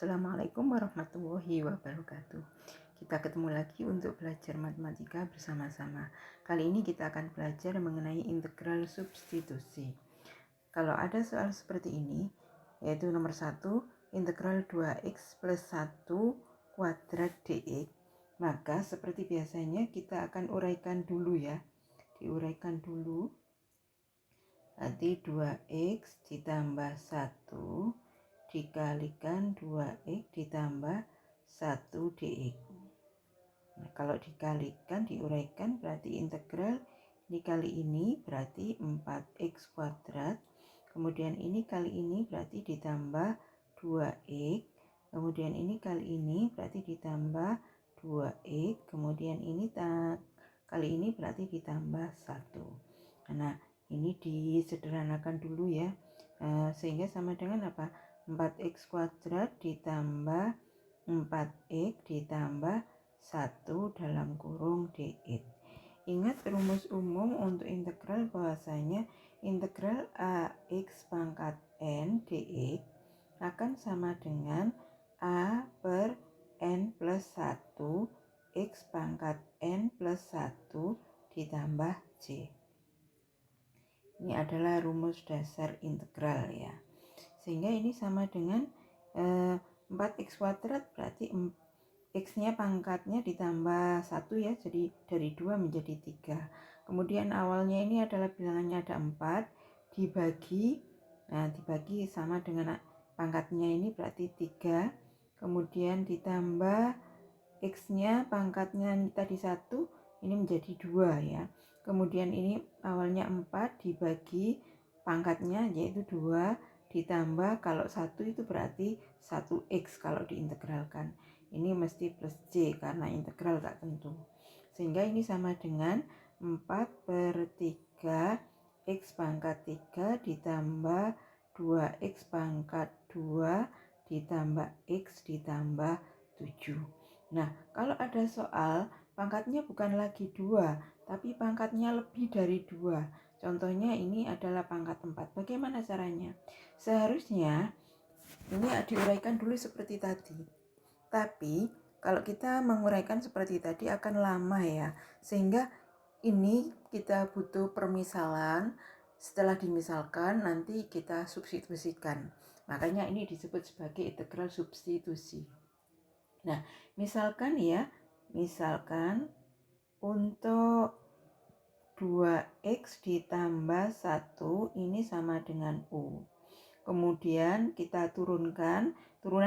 Assalamualaikum warahmatullahi wabarakatuh. Kita ketemu lagi untuk belajar matematika bersama-sama. Kali ini kita akan belajar mengenai integral substitusi. Kalau ada soal seperti ini, yaitu nomor 1, integral 2x plus 1 kuadrat dx, maka seperti biasanya kita akan uraikan dulu ya. Diuraikan dulu. Nanti 2x ditambah 1 dikalikan 2x ditambah 1 dx. Nah, kalau dikalikan, diuraikan berarti integral ini kali ini berarti 4x kuadrat. Kemudian ini kali ini berarti ditambah 2x. Kemudian ini kali ini berarti ditambah 2x. Kemudian ini kali ini berarti ditambah 1. Nah, ini disederhanakan dulu ya. Sehingga sama dengan apa? 4x kuadrat ditambah 4x ditambah 1 dalam kurung dx. Ingat rumus umum untuk integral bahwasanya integral ax pangkat n dx akan sama dengan a per n plus 1 x pangkat n plus 1 ditambah c. Ini adalah rumus dasar integral ya. Sehingga ini sama dengan 4x kuadrat berarti x-nya pangkatnya ditambah 1 ya, jadi dari 2 menjadi 3. Kemudian awalnya ini adalah bilangannya ada 4, dibagi sama dengan pangkatnya ini berarti 3. Kemudian ditambah x-nya pangkatnya tadi 1, ini menjadi 2 ya. Kemudian ini awalnya 4 dibagi pangkatnya yaitu 2 ditambah kalau 1 itu berarti 1x kalau diintegralkan. Ini mesti plus c karena integral tak tentu. Sehingga ini sama dengan 4 per 3 x pangkat 3 ditambah 2x pangkat 2 ditambah x ditambah 7. Nah, kalau ada soal pangkatnya bukan lagi 2, tapi pangkatnya lebih dari 2. Contohnya ini adalah pangkat 4. Bagaimana caranya? Seharusnya ini diuraikan dulu seperti tadi. Tapi kalau kita menguraikan seperti tadi akan lama ya. Sehingga ini kita butuh permisalan. Setelah dimisalkan nanti kita substitusikan. Makanya ini disebut sebagai integral substitusi. Nah, misalkan untuk 2x ditambah 1 ini sama dengan u. Kemudian kita turunan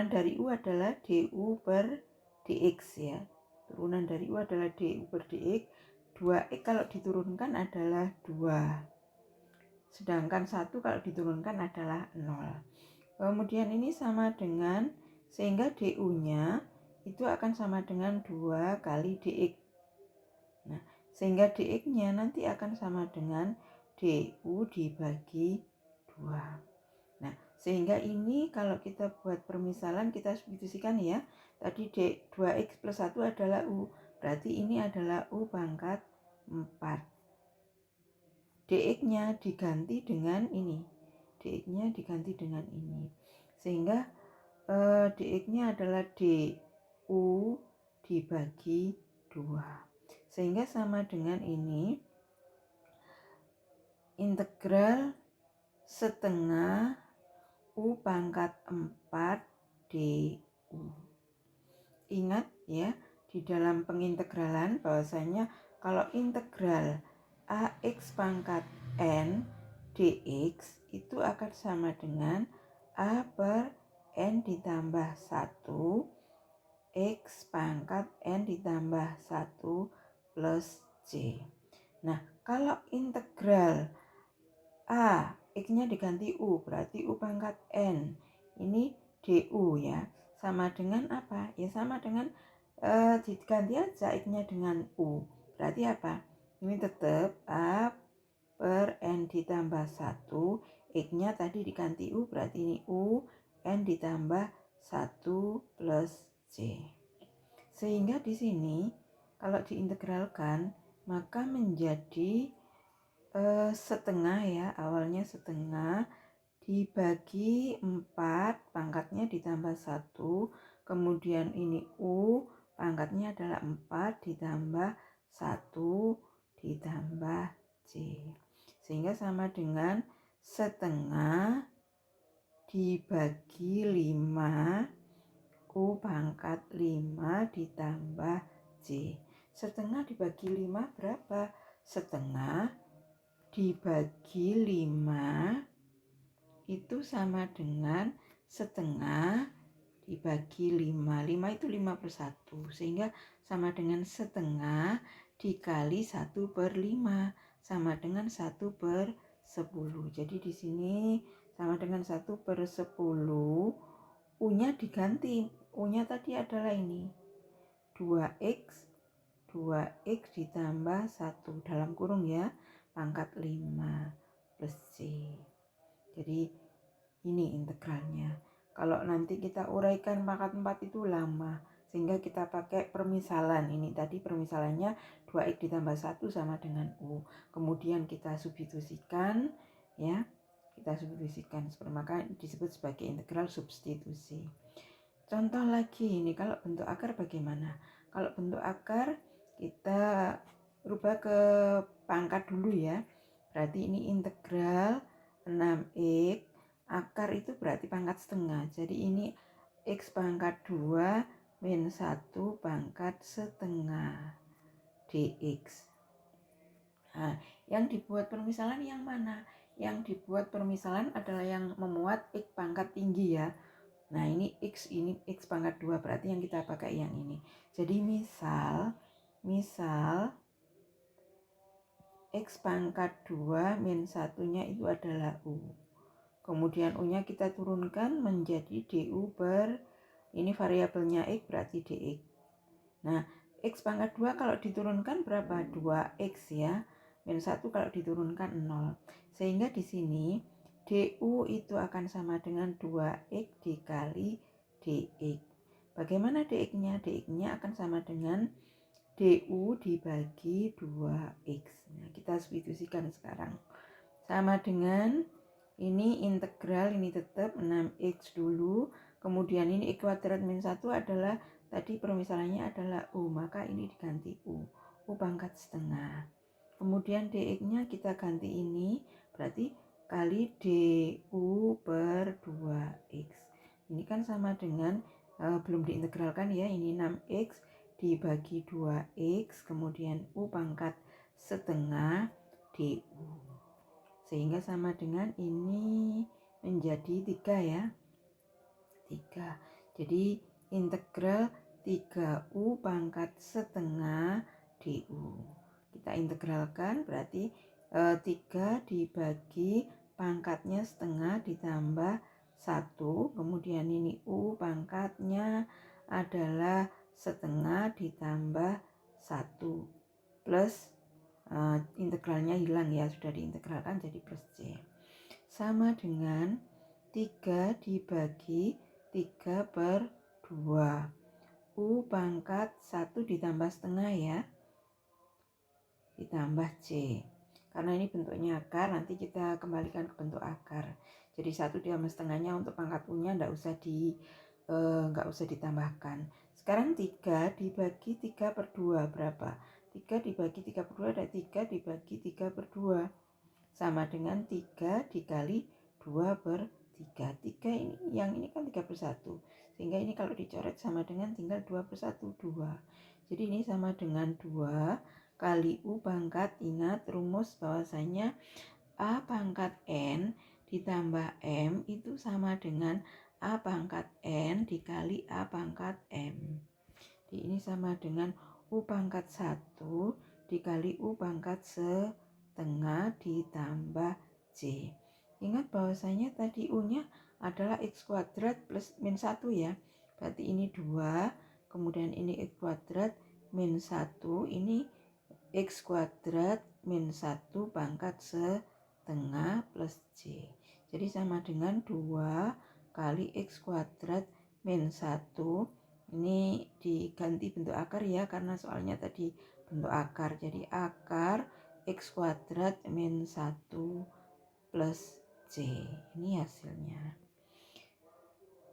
dari u adalah du per dx ya. Turunan dari u adalah du per dx. 2x kalau diturunkan adalah 2. Sedangkan 1 kalau diturunkan adalah 0. Kemudian ini sama dengan, sehingga du-nya itu akan sama dengan 2 kali dx. Nah, sehingga dx-nya nanti akan sama dengan du dibagi 2. Nah, sehingga ini kalau kita buat permisalan kita substitusikan ya. Tadi 2x plus 1 adalah u. Berarti ini adalah u pangkat 4. dx-nya diganti dengan ini. dx-nya diganti dengan ini. Sehingga dx-nya adalah du dibagi 2. Sehingga sama dengan ini. Integral setengah u pangkat 4 du. Ingat ya, di dalam pengintegralan bahwasanya kalau integral ax pangkat n dx itu akan sama dengan a per n ditambah 1 x pangkat n ditambah 1 plus c. Nah, kalau integral a, x-nya diganti u, berarti u pangkat n. Ini du ya. Sama dengan apa? Ya sama dengan diganti aja x-nya dengan u. Berarti apa? Ini tetap a per n ditambah 1. X-nya tadi diganti u, berarti ini u n ditambah 1 plus c. Sehingga di sini kalau diintegralkan maka menjadi setengah ya, awalnya setengah dibagi 4, pangkatnya ditambah 1, kemudian ini U, pangkatnya adalah 4 ditambah 1 ditambah C. Sehingga sama dengan setengah dibagi 5, U pangkat 5 ditambah C. Setengah dibagi 5 berapa? Setengah dibagi 5 itu sama dengan setengah dibagi 5. 5 itu 5/1. Sehingga sama dengan setengah dikali 1/5. Sama dengan 1/10. Jadi di sini sama dengan 1/10. U-nya diganti. U-nya tadi adalah ini. 2X. 2X ditambah 1. Dalam kurung ya. Pangkat 5 plus C. Jadi ini integralnya. Kalau nanti kita uraikan pangkat 4 itu lama, sehingga kita pakai permisalan. Ini tadi permisalannya 2x ditambah 1 sama dengan U. Kemudian kita substitusikan ya. Kita substitusikan, maka disebut sebagai integral substitusi. Contoh lagi ini, kalau bentuk akar bagaimana? Kalau bentuk akar kita rubah ke pangkat dulu ya. Berarti ini integral 6x, akar itu berarti pangkat setengah. Jadi ini x pangkat 2 min 1 pangkat setengah dx. Nah, yang dibuat permisalan yang mana? Yang dibuat permisalan adalah yang memuat x pangkat tinggi ya. Nah ini x pangkat 2, berarti yang kita pakai yang ini. Jadi misal x pangkat 2 min 1-nya itu adalah U. Kemudian U-nya kita turunkan menjadi du ini variabelnya x berarti dx. Nah, x pangkat 2 kalau diturunkan berapa? 2x ya. Min 1 kalau diturunkan 0. Sehingga di sini du itu akan sama dengan 2x dikali dx. Bagaimana dx-nya? Dx-nya akan sama dengan du dibagi 2x. Nah, kita substitusikan sekarang. Sama dengan ini integral, ini tetap 6x dulu. Kemudian ini x kuadrat min 1 adalah, tadi permisalannya adalah U. Maka ini diganti U. U pangkat setengah. Kemudian dx-nya kita ganti ini. Berarti kali du per 2x. Ini kan sama dengan, belum diintegralkan ya. Ini 6x dibagi 2x, kemudian U pangkat setengah du. Sehingga sama dengan ini menjadi 3 ya. 3. Jadi integral 3U pangkat setengah du. Kita integralkan berarti 3 dibagi pangkatnya setengah ditambah 1. Kemudian ini U pangkatnya adalah setengah ditambah 1 plus integralnya hilang ya, sudah diintegralkan jadi plus C. Sama dengan 3 dibagi 3/2. U pangkat 1 ditambah setengah ya, ditambah C. Karena ini bentuknya akar, nanti kita kembalikan ke bentuk akar. Jadi 1 ditambah setengahnya untuk pangkat U-nya nggak usah ditambahkan. Sekarang 3 dibagi 3/2 berapa? 3 dibagi 3/2 ada 3 dibagi 3/2. Sama dengan 3 dikali 2/3. 3 ini, yang ini kan 3/1. Sehingga ini kalau dicoret sama dengan tinggal 2/1, 2. Jadi ini sama dengan 2 kali U pangkat, ingat rumus bahwasanya A pangkat N ditambah M itu sama dengan A pangkat N dikali A pangkat M. Jadi ini sama dengan U pangkat 1 dikali U pangkat setengah ditambah C. Ingat bahwasanya tadi U-nya adalah x kuadrat plus min 1 ya. Berarti ini 2, kemudian ini x kuadrat min 1, ini x kuadrat min 1 pangkat setengah plus C. Jadi sama dengan 2 kali x kuadrat min 1. Ini diganti bentuk akar ya, karena soalnya tadi bentuk akar. Jadi akar x kuadrat min 1 plus C. C. Ini hasilnya.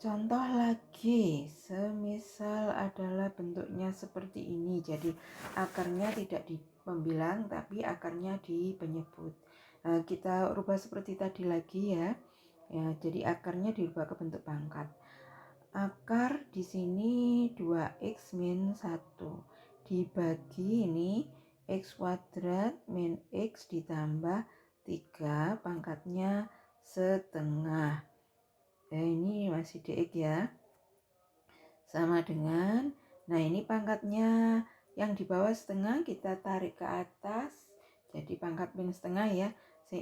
Contoh lagi, semisal adalah bentuknya seperti ini. Jadi akarnya tidak di pembilang tapi akarnya di penyebut. Nah, kita rubah seperti tadi lagi ya. Jadi akarnya dirubah ke bentuk pangkat. Akar di sini 2x min 1 dibagi ini x kuadrat min x ditambah 3 pangkatnya setengah. Ini masih dx ya, sama dengan, nah ini pangkatnya yang di bawah setengah kita tarik ke atas, jadi pangkat min setengah ya,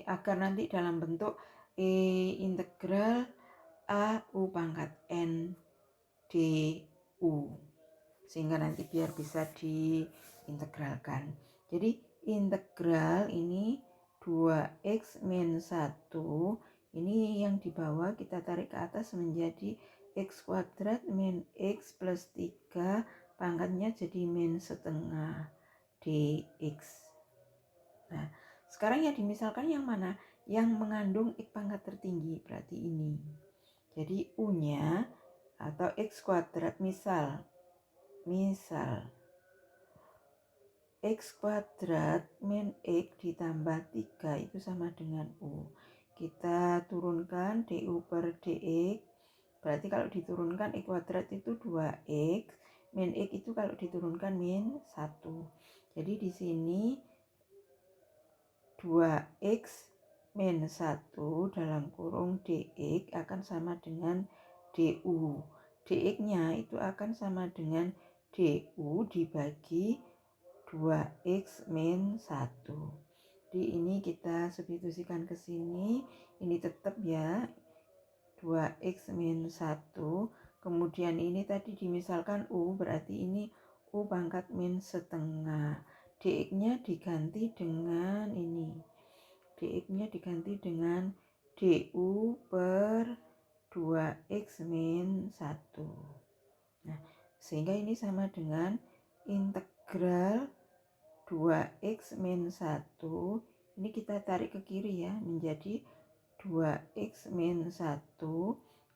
agar nanti dalam bentuk integral a u pangkat n du, sehingga nanti biar bisa diintegralkan. Jadi integral ini 2x min 1, ini yang di bawah kita tarik ke atas menjadi x kuadrat min x plus 3 pangkatnya jadi min setengah dx. Nah sekarang yang dimisalkan yang mana? Yang mengandung x pangkat tertinggi, berarti ini. Jadi u nya atau x kuadrat misal x kuadrat min x ditambah 3 itu sama dengan u. Kita turunkan du per dx, berarti kalau diturunkan x kuadrat itu 2x, min x itu kalau diturunkan min 1. Jadi di sini 2x min 1 dalam kurung dx akan sama dengan du. dx-nya itu akan sama dengan du dibagi 2x min 1. Jadi ini kita substitusikan ke sini, ini tetap ya 2x min 1. Kemudian ini tadi dimisalkan u, berarti ini u pangkat min setengah. dx-nya diganti dengan ini. dx-nya diganti dengan du per 2x min 1. Nah, sehingga ini sama dengan integral 2x min 1, ini kita tarik ke kiri ya, menjadi 2x min 1,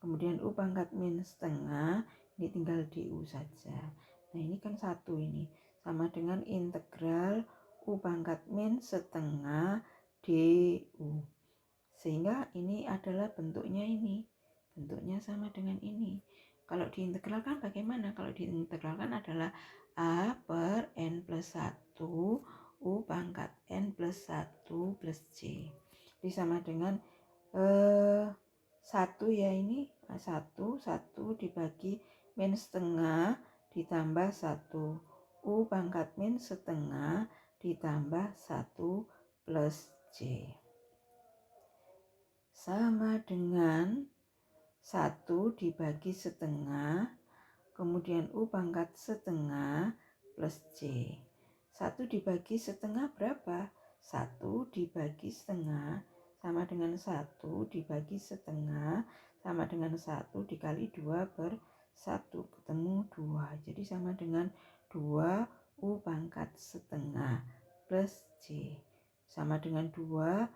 kemudian u pangkat min setengah, ini tinggal du saja. Nah ini kan 1 ini, sama dengan integral u pangkat min setengah du. Sehingga ini adalah bentuknya ini, bentuknya sama dengan ini. Kalau diintegralkan bagaimana? Kalau diintegralkan adalah a per n plus 1 u pangkat n plus 1 plus c. Jadi sama dengan 1 ya, ini 1 dibagi min setengah ditambah 1 u pangkat min setengah ditambah 1 plus c. Sama dengan 1 dibagi setengah, kemudian u pangkat setengah plus c. 1 dibagi setengah berapa? 1 dibagi setengah sama dengan 1 dibagi setengah sama dengan 1 dikali 2 per 1, ketemu 2. Jadi sama dengan 2 u pangkat setengah plus c. Sama dengan 2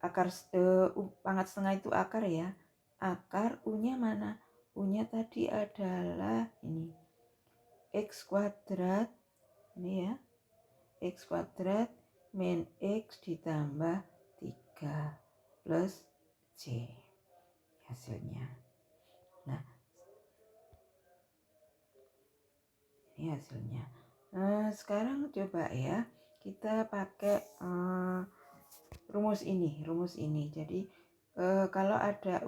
akar pangkat setengah itu akar ya. Akar u-nya mana? U-nya tadi adalah ini. X kuadrat ini ya. X kuadrat min x ditambah 3 plus c hasilnya. Nah, ini hasilnya. Nah, sekarang coba ya kita pakai rumus ini. Jadi kalau ada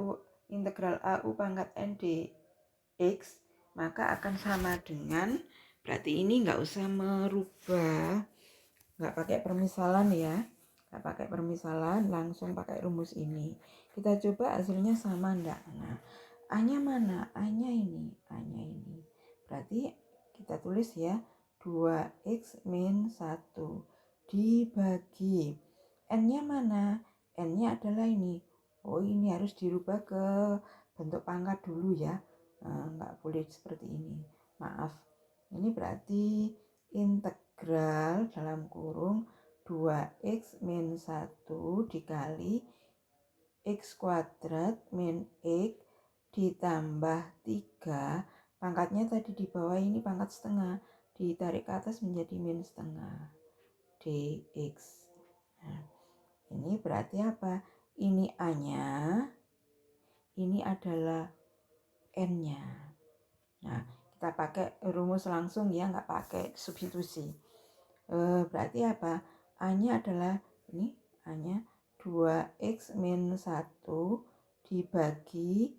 integral a u pangkat n dx, maka akan sama dengan, berarti ini nggak usah merubah, nggak pakai permisalan ya, nggak pakai permisalan, langsung pakai rumus ini. Kita coba hasilnya sama enggak. Nah, a-nya mana? A-nya ini. Berarti kita tulis ya 2x min 1 dibagi n-nya mana? N-nya adalah ini. Oh, ini harus dirubah ke bentuk pangkat dulu ya. Nggak boleh seperti ini. Maaf. Ini berarti integral dalam kurung 2x min 1 dikali X kuadrat min X ditambah 3, pangkatnya tadi di bawah ini pangkat setengah, ditarik ke atas menjadi min setengah dx. Nah, ini berarti apa? Ini A-nya, ini adalah N-nya. Nah, kita pakai rumus langsung ya, nggak pakai substitusi. Berarti apa? A-nya adalah, ini A-nya 2x min 1 dibagi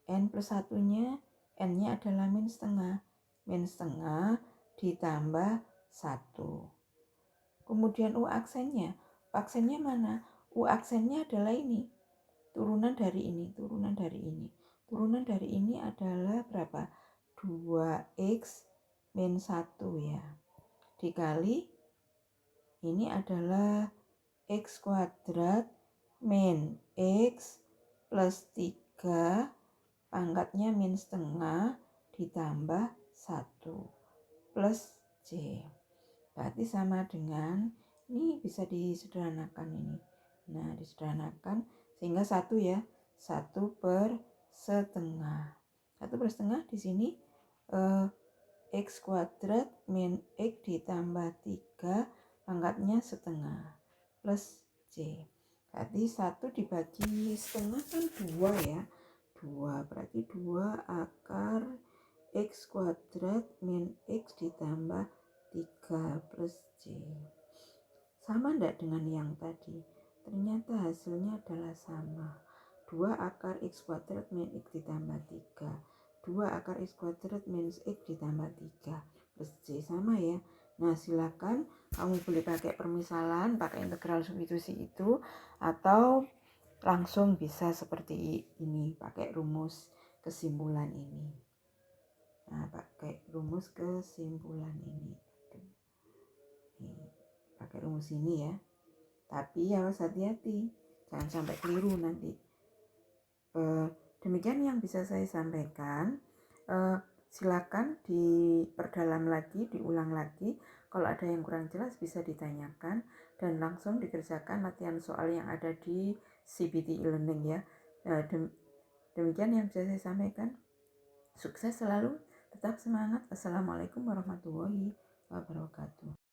N plus 1-nya, N-nya adalah min setengah. Min setengah ditambah 1. Kemudian U aksennya. U aksennya mana? U aksennya adalah ini. Turunan dari ini. Turunan dari ini adalah berapa? 2x min 1 ya. Dikali ini adalah x kuadrat min x plus 3 pangkatnya min setengah ditambah 1 plus c. Berarti sama dengan, ini bisa disederhanakan ini. Nah, disederhanakan sehingga 1 ya. 1 per setengah. 1 per setengah di sini x kuadrat min x ditambah 3 pangkatnya setengah plus c. Berarti 1 dibagi setengah kan 2 ya. 2 berarti 2 akar x kuadrat min x ditambah 3 plus c. Sama enggak dengan yang tadi? Ternyata hasilnya adalah sama. 2 akar x kuadrat min x ditambah 3. 2 akar x kuadrat minus x ditambah 3 plus c, sama ya. Nah, silakan kamu boleh pakai permisalan, pakai integral substitusi itu, atau langsung bisa seperti ini, pakai rumus kesimpulan ini. Nah, pakai rumus kesimpulan ini. Pakai rumus ini ya. Tapi harus hati-hati, jangan sampai keliru nanti. Demikian yang bisa saya sampaikan. Silakan diperdalam lagi, diulang lagi. Kalau ada yang kurang jelas bisa ditanyakan dan langsung dikerjakan latihan soal yang ada di CBT e-learning ya. Demikian yang bisa saya sampaikan. Sukses selalu, tetap semangat. Assalamualaikum warahmatullahi wabarakatuh.